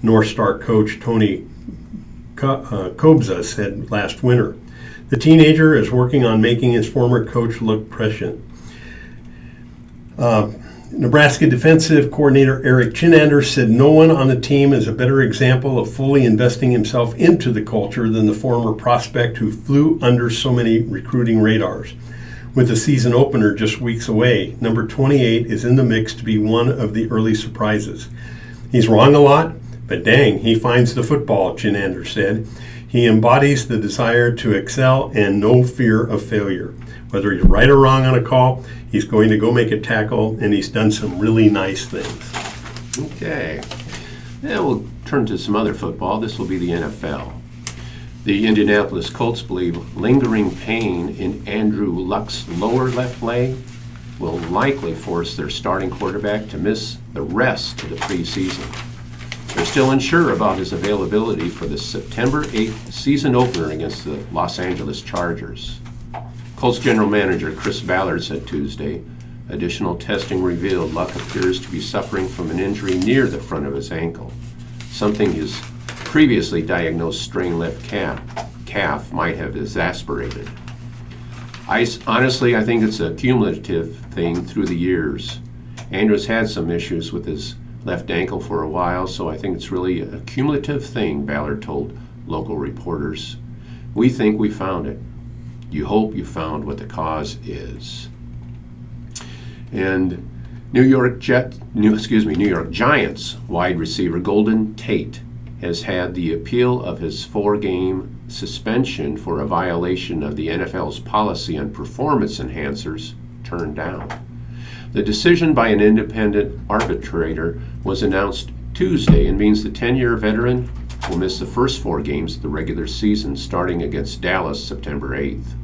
North Star coach Tony Kobza said last winter. The teenager is working on making his former coach look prescient. Nebraska defensive coordinator Eric Chinander said no one on the team is a better example of fully investing himself into the culture than the former prospect who flew under so many recruiting radars. With the season opener just weeks away, number 28 is in the mix to be one of the early surprises. He's wrong a lot, but dang, he finds the football, Chinander said. He embodies the desire to excel and no fear of failure. Whether he's right or wrong on a call, he's going to go make a tackle, and he's done some really nice things. Okay. Yeah, we'll turn to some other football. This will be the NFL. The Indianapolis Colts believe lingering pain in Andrew Luck's lower left leg will likely force their starting quarterback to miss the rest of the preseason. They're still unsure about his availability for the September 8th season opener against the Los Angeles Chargers. Colts general manager Chris Ballard said Tuesday, additional testing revealed Luck appears to be suffering from an injury near the front of his ankle, something his previously diagnosed strained left calf might have exacerbated. Honestly, I think it's a cumulative thing through the years. Andrew's had some issues with his left ankle for a while, so I think it's really a cumulative thing, Ballard told local reporters. We think we found it. You hope you found what the cause is. And New York Giants wide receiver Golden Tate has had the appeal of his 4-game suspension for a violation of the NFL's policy on performance enhancers turned down. The decision by an independent arbitrator was announced Tuesday and means the 10-year veteran will miss the first 4 games of the regular season starting against Dallas September 8th.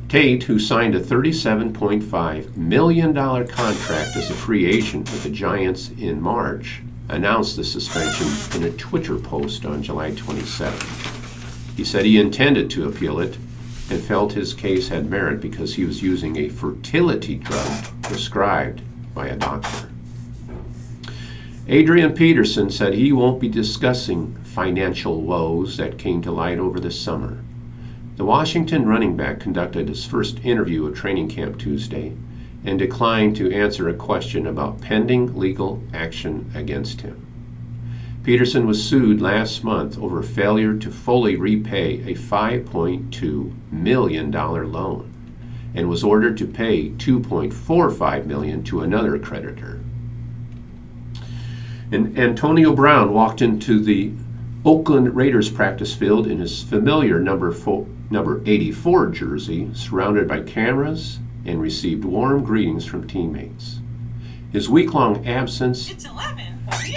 Tate, who signed a $37.5 million contract as a free agent with the Giants in March, announced the suspension in a Twitter post on July 27th. He said he intended to appeal it and felt his case had merit because he was using a fertility drug prescribed by a doctor. Adrian Peterson said he won't be discussing financial woes that came to light over the summer. The Washington running back conducted his first interview at training camp Tuesday and declined to answer a question about pending legal action against him. Peterson was sued last month over failure to fully repay a $5.2 million loan and was ordered to pay $2.45 million to another creditor. And Antonio Brown walked into the Oakland Raiders practice field in his familiar number 84 jersey, surrounded by cameras, and received warm greetings from teammates. His week-long absence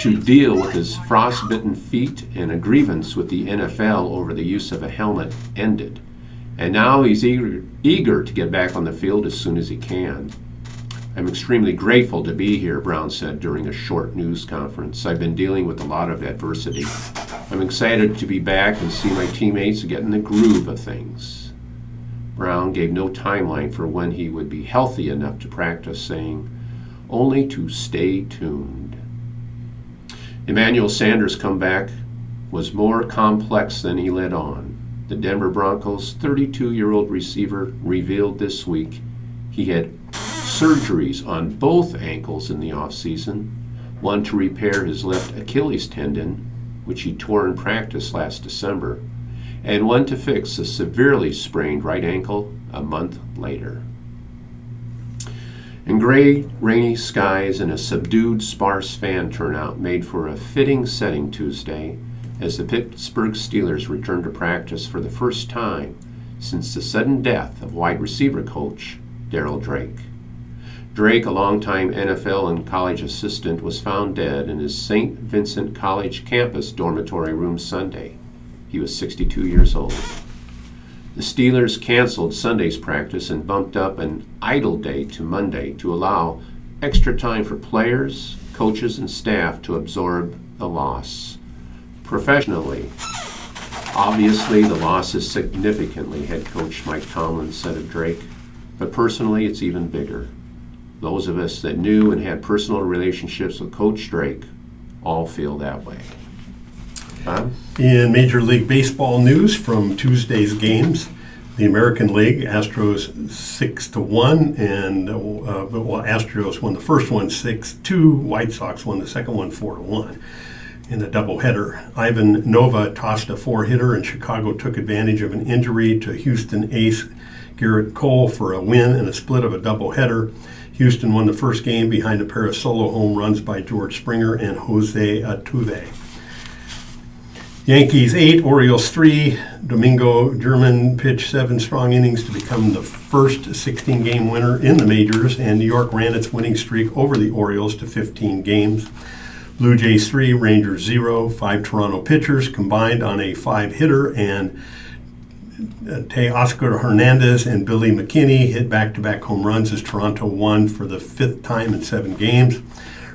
to deal with his frostbitten feet and a grievance with the NFL over the use of a helmet ended, and now he's eager to get back on the field as soon as he can. I'm extremely grateful to be here, Brown said during a short news conference. I've been dealing with a lot of adversity. I'm excited to be back and see my teammates get in the groove of things. Brown gave no timeline for when he would be healthy enough to practice, saying, "Only to stay tuned." Emmanuel Sanders' comeback was more complex than he let on. The Denver Broncos' 32-year-old receiver revealed this week he had surgeries on both ankles in the offseason, one to repair his left Achilles tendon, which he tore in practice last December, and one to fix a severely sprained right ankle a month later. And gray, rainy skies and a subdued, sparse fan turnout made for a fitting setting Tuesday as the Pittsburgh Steelers returned to practice for the first time since the sudden death of wide receiver coach Darryl Drake. Drake, a longtime NFL and college assistant, was found dead in his St. Vincent College campus dormitory room Sunday. He was 62 years old. The Steelers canceled Sunday's practice and bumped up an idle day to Monday to allow extra time for players, coaches, and staff to absorb the loss. Professionally, obviously the loss is significantly, head coach Mike Tomlin said of Drake, but personally it's even bigger. Those of us that knew and had personal relationships with Coach Drake all feel that way. Bob? In Major League Baseball news from Tuesday's games, the American League, Astros 6-1, and Astros won the first one 6-2. White Sox won the second one 4-1 in a doubleheader. Ivan Nova tossed a four-hitter, and Chicago took advantage of an injury to Houston ace Garrett Cole for a win and a split of a doubleheader. Houston won the first game behind a pair of solo home runs by George Springer and Jose Altuve. Yankees 8, Orioles 3. Domingo German pitched 7 strong innings to become the first 16-game winner in the majors, and New York ran its winning streak over the Orioles to 15 games. Blue Jays 3, Rangers 0. 5 Toronto pitchers combined on a 5-hitter, and Teoscar Hernandez and Billy McKinney hit back-to-back home runs as Toronto won for the 5th time in 7 games.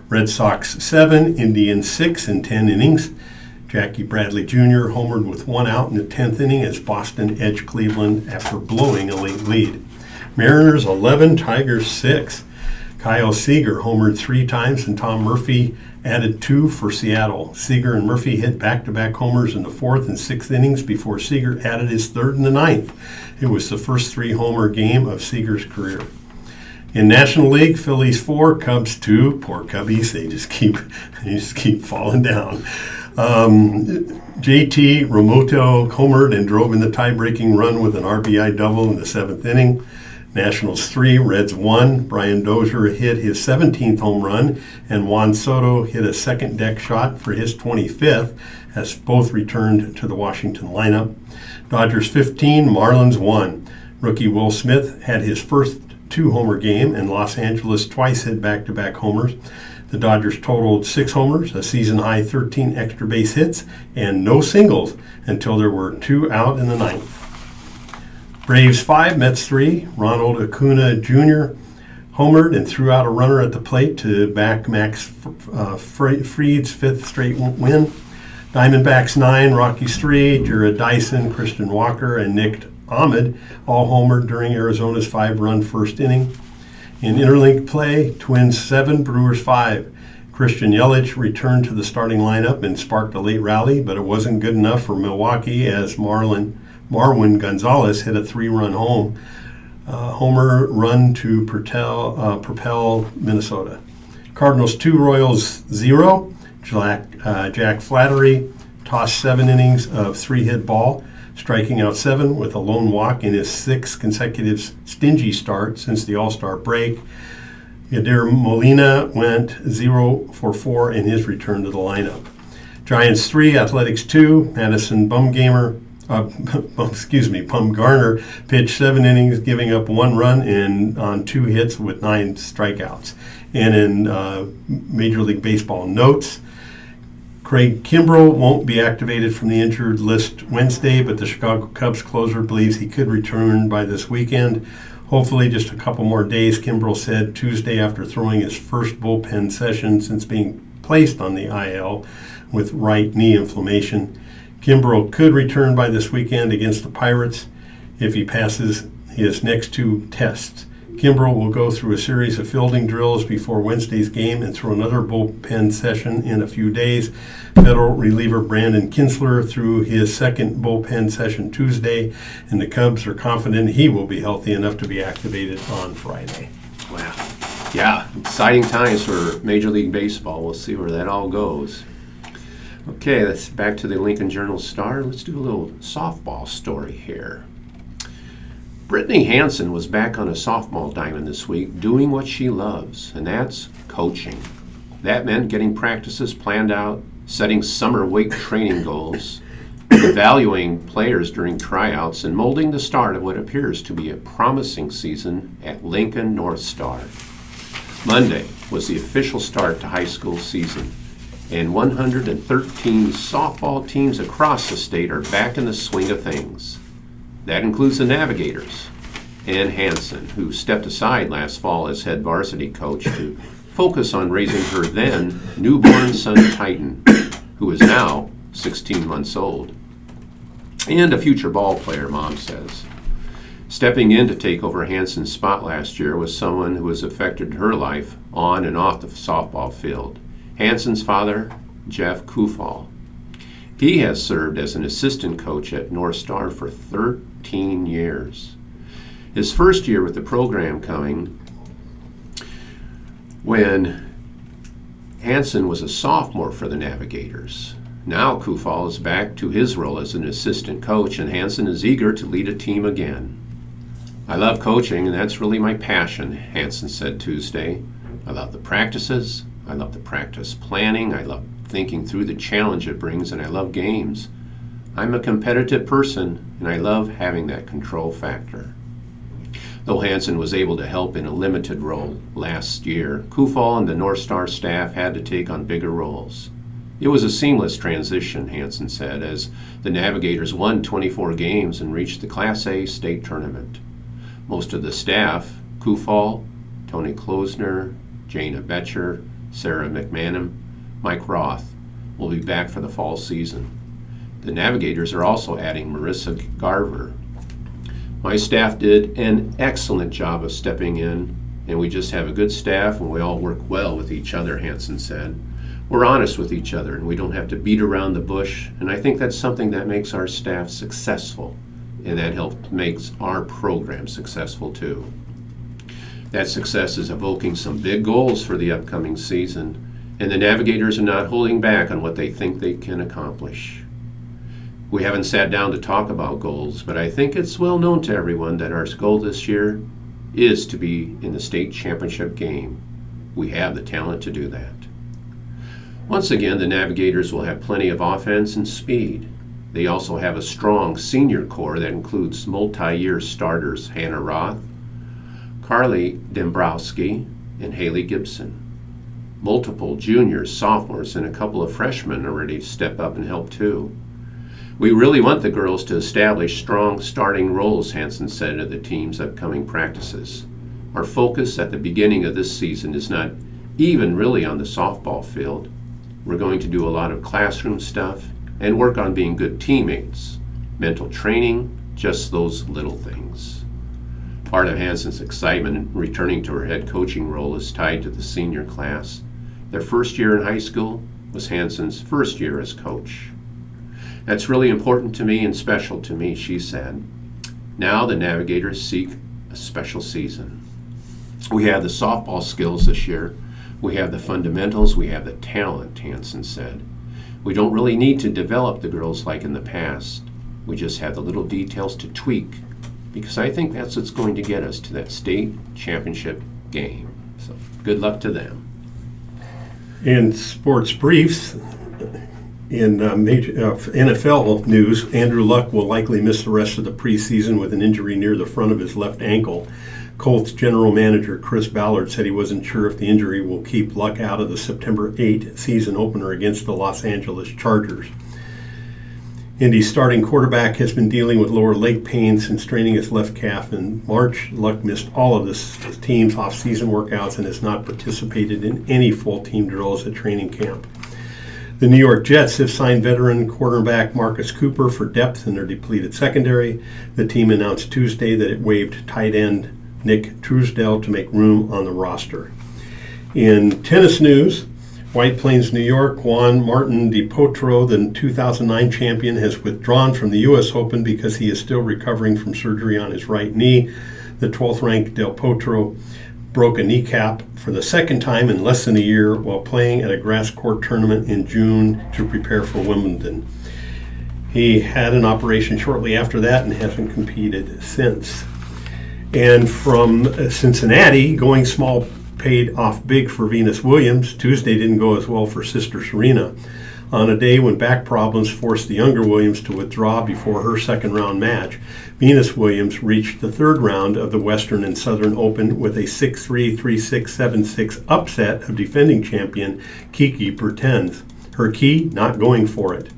Red Sox 7, Indians 6 in 10 innings. Jackie Bradley Jr. homered with 1 out in the 10th inning as Boston edged Cleveland after blowing a late lead. Mariners 11, Tigers 6. Kyle Seager homered 3 times, and Tom Murphy added 2 for Seattle. Seager and Murphy hit back-to-back homers in the 4th and 6th innings before Seager added his 3rd in the 9th. It was the first 3-homer game of Seager's career. In National League, Phillies 4, Cubs 2. Poor Cubbies, they just keep falling down. JT Realmuto homered and drove in the tie-breaking run with an RBI double in the 7th inning. Nationals 3, Reds 1. Brian Dozier hit his 17th home run, and Juan Soto hit a second deck shot for his 25th, as both returned to the Washington lineup. Dodgers 15, Marlins 1. Rookie Will Smith had his first 2-homer game, and Los Angeles twice hit back-to-back homers. The Dodgers totaled 6 homers, a season-high 13 extra base hits, and no singles until there were 2 out in the 9th. Braves 5, Mets 3. Ronald Acuna Jr. homered and threw out a runner at the plate to back Max Fried's 5th straight win. Diamondbacks 9, Rockies 3. Jared Dyson, Christian Walker, and Nick Ahmed all homered during Arizona's 5-run first inning. In interleague play, Twins 7, Brewers 5. Christian Yelich returned to the starting lineup and sparked a late rally, but it wasn't good enough for Milwaukee as Marwin Gonzalez hit a 3-run homer run to propel Minnesota. Cardinals 2, Royals 0. Jack Flaherty tossed 7 innings of 3-hit ball, striking out 7 with a lone walk in his 6th consecutive stingy start since the All-Star break. Yadier Molina went 0 for 4 in his return to the lineup. Giants 3, Athletics 2. Madison Bumgarner pitched 7 innings, giving up 1 run on 2 hits with 9 strikeouts. And in Major League Baseball notes, Craig Kimbrell won't be activated from the injured list Wednesday, but the Chicago Cubs closer believes he could return by this weekend. Hopefully just a couple more days, Kimbrell said Tuesday after throwing his first bullpen session since being placed on the IL with right knee inflammation. Kimbrell could return by this weekend against the Pirates if he passes his next 2 tests. Kimbrell will go through a series of fielding drills before Wednesday's game and throw another bullpen session in a few days. Federal reliever Brandon Kinsler threw his 2nd bullpen session Tuesday, and the Cubs are confident he will be healthy enough to be activated on Friday. Wow. Yeah, exciting times for Major League Baseball. We'll see where that all goes. Okay, let's back to the Lincoln Journal-Star. Let's do a little softball story here. Brittany Hansen was back on a softball diamond this week doing what she loves, and that's coaching. That meant getting practices planned out, setting summer weight training goals, evaluating players during tryouts, and molding the start of what appears to be a promising season at Lincoln North Star. Monday was the official start to high school season, and 113 softball teams across the state are back in the swing of things. That includes the Navigators and Hansen, who stepped aside last fall as head varsity coach to focus on raising her then newborn son Titan, who is now 16 months old, and a future ball player, Mom says. Stepping in to take over Hansen's spot last year was someone who has affected her life on and off the softball field. Hansen's father, Jeff Kufal. He has served as an assistant coach at North Star for 13 years. His first year with the program coming when Hansen was a sophomore for the Navigators. Now Kufal is back to his role as an assistant coach, and Hansen is eager to lead a team again. I love coaching, and that's really my passion, Hansen said Tuesday. I love the practices. I love the practice planning. I love thinking through the challenge it brings, and I love games. I'm a competitive person, and I love having that control factor. Though Hansen was able to help in a limited role last year, Kufal and the North Star staff had to take on bigger roles. It was a seamless transition, Hansen said, as the Navigators won 24 games and reached the Class A state tournament. Most of the staff, Kufal, Tony Klosner, Jana Betcher, Sarah McManam, Mike Roth, will be back for the fall season. The Navigators are also adding Marissa Garver. My staff did an excellent job of stepping in, and we just have a good staff and we all work well with each other, Hansen said. We're honest with each other and we don't have to beat around the bush, and I think that's something that makes our staff successful, and that makes our program successful too. That success is evoking some big goals for the upcoming season, and the Navigators are not holding back on what they think they can accomplish. We haven't sat down to talk about goals, but I think it's well known to everyone that our goal this year is to be in the state championship game. We have the talent to do that. Once again, the Navigators will have plenty of offense and speed. They also have a strong senior core that includes multi-year starters Hannah Roth, Carly Dembrowski, and Haley Gibson. Multiple juniors, sophomores, and a couple of freshmen are ready to step up and help too. We really want the girls to establish strong starting roles, Hansen said at the team's upcoming practices. Our focus at the beginning of this season is not even really on the softball field. We're going to do a lot of classroom stuff and work on being good teammates, mental training, just those little things. Part of Hansen's excitement in returning to her head coaching role is tied to the senior class. Their first year in high school was Hansen's first year as coach. That's really important to me and special to me, she said. Now the Navigators seek a special season. We have the softball skills this year. We have the fundamentals. We have the talent, Hansen said. We don't really need to develop the girls like in the past. We just have the little details to tweak, because I think that's what's going to get us to that state championship game. So good luck to them. In sports briefs, in major NFL news, Andrew Luck will likely miss the rest of the preseason with an injury near the front of his left ankle. Colts general manager Chris Ballard said he wasn't sure if the injury will keep Luck out of the September 8 season opener against the Los Angeles Chargers. Indy's starting quarterback has been dealing with lower leg pain since straining his left calf in March. Luck missed all of this team's off-season workouts and has not participated in any full team drills at training camp. The New York Jets have signed veteran quarterback Marcus Cooper for depth in their depleted secondary. The team announced Tuesday that it waived tight end Nick Truesdell to make room on the roster. In tennis news, White Plains, New York, Juan Martín del Potro, the 2009 champion, has withdrawn from the U.S. Open because he is still recovering from surgery on his right knee. The 12th-ranked Del Potro broke a kneecap for the second time in less than a year while playing at a grass court tournament in June to prepare for Wimbledon. He had an operation shortly after that and hasn't competed since. And from Cincinnati, going small paid off big for Venus Williams. Tuesday didn't go as well for sister Serena. On a day when back problems forced the younger Williams to withdraw before her second-round match, Venus Williams reached the third round of the Western and Southern Open with a 6-3, 3-6, 7-6 upset of defending champion Kiki Bertens. Her key, not going for it.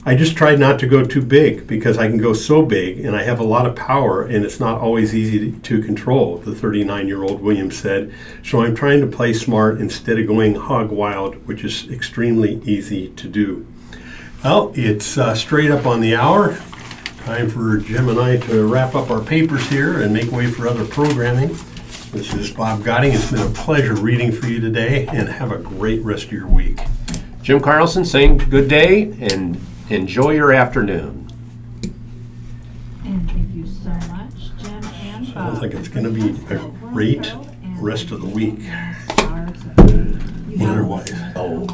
I just tried not to go too big because I can go so big and I have a lot of power and it's not always easy to control, the 39-year-old Williams said. So I'm trying to play smart instead of going hog wild, which is extremely easy to do. Well, it's straight up on the hour. Time for Jim and I to wrap up our papers here and make way for other programming. This is Bob Gotting. It's been a pleasure reading for you today, and have a great rest of your week. Jim Carlson saying good day and enjoy your afternoon. And thank you so much, Jim and Bob. Sounds like it's going to be a great rest of the week, weather-wise. Oh,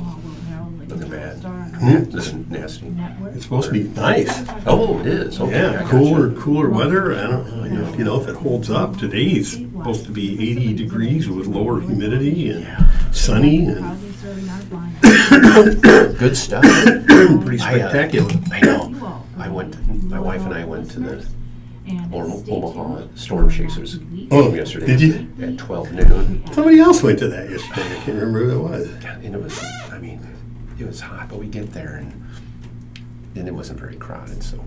looking bad. Hmm? Looking nasty. It's supposed to be nice. Oh, it is. Okay, I Yeah, got cooler weather. I don't know, if it holds up. Today's supposed to be 80 degrees with lower humidity and sunny and Good stuff. pretty spectacular. I know. My wife and I went to the Omaha Storm Chasers Oh, yesterday. did you? At 12 noon. Somebody else went to that yesterday. I can't remember who it was. And it was, it was hot, but we get there and it wasn't very crowded, so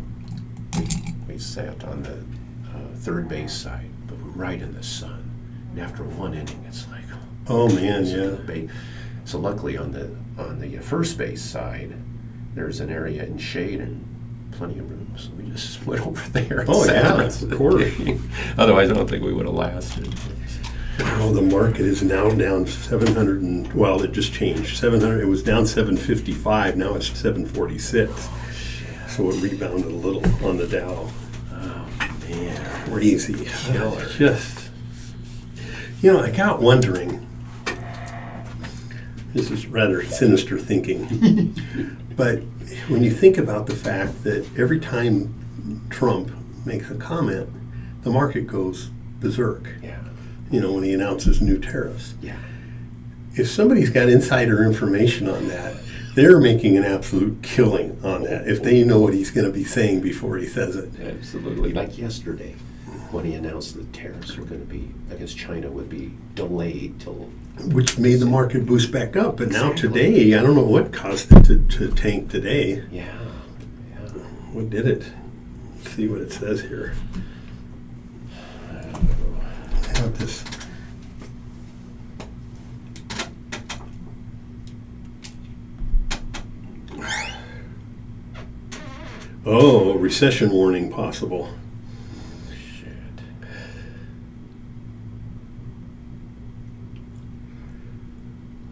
we sat on the third base side, but we're right in the sun. And after one inning, it's like, Oh man, yeah. So luckily on the first base side, there's an area in shade and plenty of room, so we just went over there. And Oh, sat yeah, the rest of the course. game. Otherwise, I don't think we would have lasted. Oh, the market is now down 700 and, well, it just changed. 700, it was down 755, now it's 746. So it rebounded a little on the Dow. Oh man, Crazy. Killer. Just, I got wondering, this is rather sinister thinking, but when you think about the fact that every time Trump makes a comment, the market goes berserk. Yeah. When he announces new tariffs. Yeah. If somebody's got insider information on that, they're making an absolute killing on that if they know what he's going to be saying before he says it. Absolutely. Like yesterday, when he announced the tariffs were going to be against China would be delayed till. Which made the market boost back up. But now Exactly. today, I don't know what caused it to tank today. Yeah. What did it? Let's see what it says here. I have this. Oh, recession warning possible. Shit.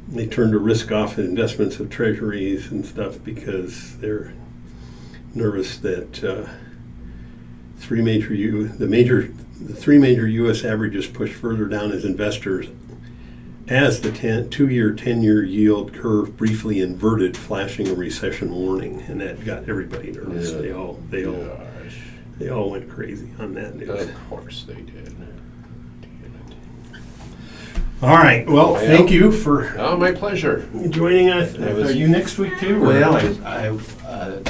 They turned to risk-off investments of treasuries and stuff because they're nervous that the three major U.S. averages push further down as investors as the 2-year, 10-year yield curve briefly inverted, flashing a recession warning, and that got everybody nervous. Yeah. They all went crazy on that news. Of course they did. Damn All right. Well, Well. thank you for it. Oh, my pleasure. joining us. I was- Are you next week too? or- Well, I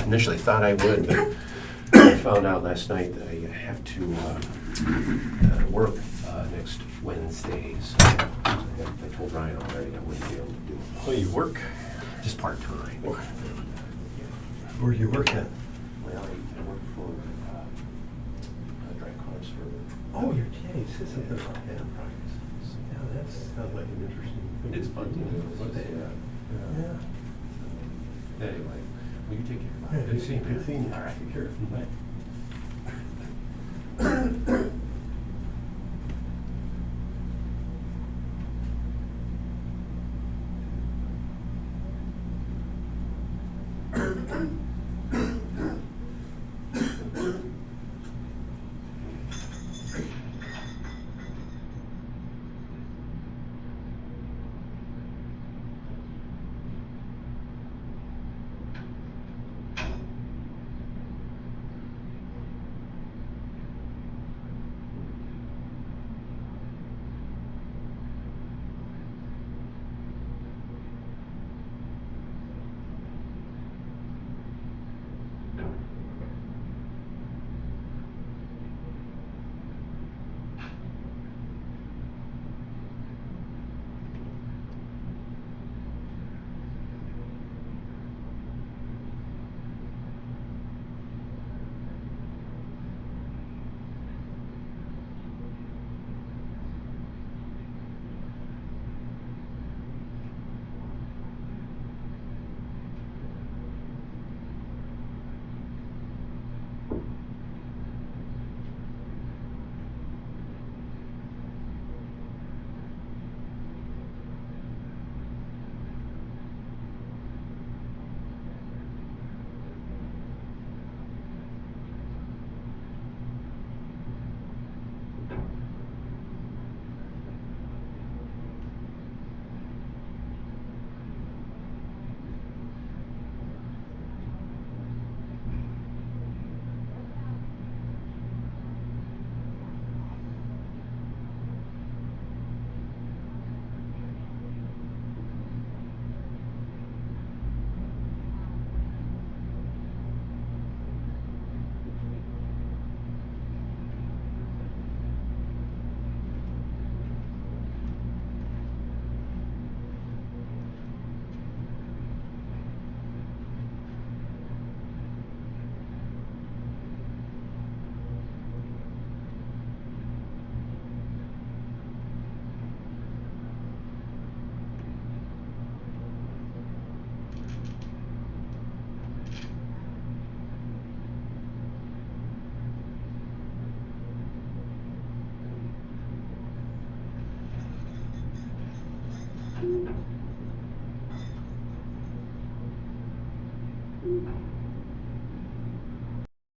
initially thought I would, but I found out last night that I have to work next Wednesday. So I told Ryan already I wouldn't be able to do it. Oh, you work? Just part-time. Where do you work at? Well, I work for dry cars for Oh, your case. Isn't it? Enterprise. Yeah, that sounds like an interesting thing. It's fun to do. Yeah. Anyway, will you take care of Yeah, it? good seeing you. All right. Take care. Bye.